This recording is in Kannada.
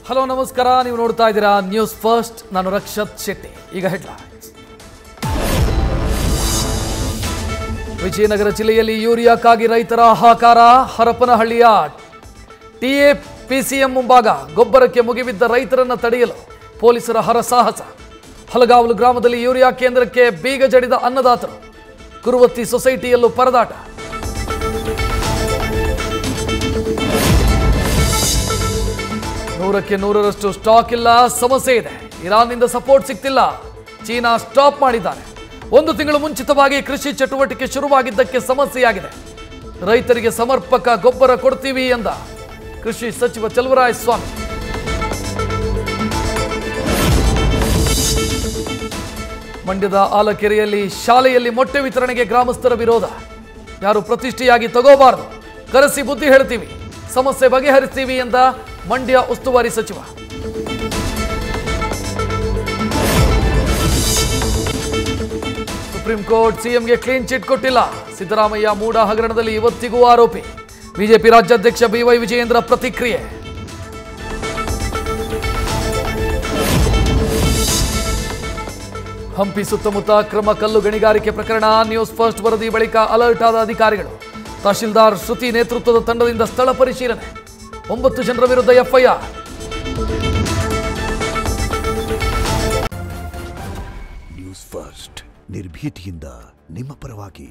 ಹಲೋ ನಮಸ್ಕಾರ, ನೀವು ನೋಡ್ತಾ ಇದ್ದೀರಾ ನ್ಯೂಸ್ ಫಸ್ಟ್. ನಾನು ರಕ್ಷತ್ ಶೆಟ್ಟಿ. ಈಗ ಹೆಡ್ಲೈನ್ಸ್. ವಿಜಯನಗರ ಜಿಲ್ಲೆಯಲ್ಲಿ ಯೂರಿಯಾಕ್ಕಾಗಿ ರೈತರ ಹಾಹಾಕಾರ. ಹರಪನಹಳ್ಳಿಯ ಟಿಎಪಿಸಿಎಂ ಮುಂಭಾಗ ಗೊಬ್ಬರಕ್ಕೆ ಮುಗಿಬಿದ್ದ ರೈತರನ್ನು ತಡೆಯಲು ಪೊಲೀಸರ ಹರಸಾಹಸ. ಹಲಗಾವಲು ಗ್ರಾಮದಲ್ಲಿ ಯೂರಿಯಾ ಕೇಂದ್ರಕ್ಕೆ ಬೀಗ ಜಡಿದ ಅನ್ನದಾತರು. ಕುರುವತ್ತಿ ಸೊಸೈಟಿಯಲ್ಲೂ ಪರದಾಟ. ನೂರಕ್ಕೆ ನೂರರಷ್ಟು ಸ್ಟಾಕ್ ಇಲ್ಲ, ಸಮಸ್ಯೆ ಇದೆ. ಇರಾನ್ನಿಂದ ಸಪೋರ್ಟ್ ಸಿಗ್ತಿಲ್ಲ, ಚೀನಾ ಸ್ಟಾಪ್ ಮಾಡಿದ್ದಾರೆ. 1 ತಿಂಗಳು ಮುಂಚಿತವಾಗಿ ಕೃಷಿ ಚಟುವಟಿಕೆ ಶುರುವಾಗಿದ್ದಕ್ಕೆ ಸಮಸ್ಯೆಯಾಗಿದೆ. ರೈತರಿಗೆ ಸಮರ್ಪಕ ಗೊಬ್ಬರ ಕೊಡ್ತೀವಿ ಎಂದ ಕೃಷಿ ಸಚಿವ ಚಲುವರಾಯಸ್ವಾಮಿ. ಮಂಡ್ಯದ ಆಲಕೆರೆಯಲ್ಲಿ ಶಾಲೆಯಲ್ಲಿ ಮೊಟ್ಟೆ ವಿತರಣೆಗೆ ಗ್ರಾಮಸ್ಥರ ವಿರೋಧ. ಯಾರು ಪ್ರತಿಷ್ಠೆಯಾಗಿ ತಗೋಬಾರದು, ಕರೆಸಿ ಬುದ್ಧಿ ಹೇಳ್ತೀವಿ, ಸಮಸ್ಯೆ ಬಗೆಹರಿಸ್ತೀವಿ ಎಂದ ಮಂಡ್ಯ ಉಸ್ತುವಾರಿ ಸಚಿವ. ಸುಪ್ರೀಂ ಕೋರ್ಟ್ ಸಿಎಂಗೆ ಕ್ಲೀನ್ ಚಿಟ್ ಕೊಟ್ಟಿಲ್ಲ. ಸಿದ್ದರಾಮಯ್ಯ ಮೂಡ ಹಗರಣದಲ್ಲಿ ಇವತ್ತಿಗೂ ಆರೋಪಿ. ಬಿಜೆಪಿ ರಾಜ್ಯಾಧ್ಯಕ್ಷ ಬಿವೈ ವಿಜಯೇಂದ್ರ ಪ್ರತಿಕ್ರಿಯೆ. ಹಂಪಿ ಸುತ್ತಮುತ್ತ ಅಕ್ರಮ ಕಲ್ಲು ಗಣಿಗಾರಿಕೆ ಪ್ರಕರಣ. ನ್ಯೂಸ್ ಫಸ್ಟ್ ವರದಿ ಬಳಿಕ ಅಲರ್ಟ್ ಆದ ಅಧಿಕಾರಿಗಳು. ತಹಶೀಲ್ದಾರ್ ಶ್ರುತಿ ನೇತೃತ್ವದ ತಂಡದಿಂದ ಸ್ಥಳ ಪರಿಶೀಲನೆ. 9 ಜನರ ವಿರುದ್ಧ ಎಫ್ಐಆರ್. ನ್ಯೂಸ್ ಫಸ್ಟ್ ನಿರ್ಭೀತಿಯಿಂದ ನಿಮ್ಮ ಪರವಾಗಿ.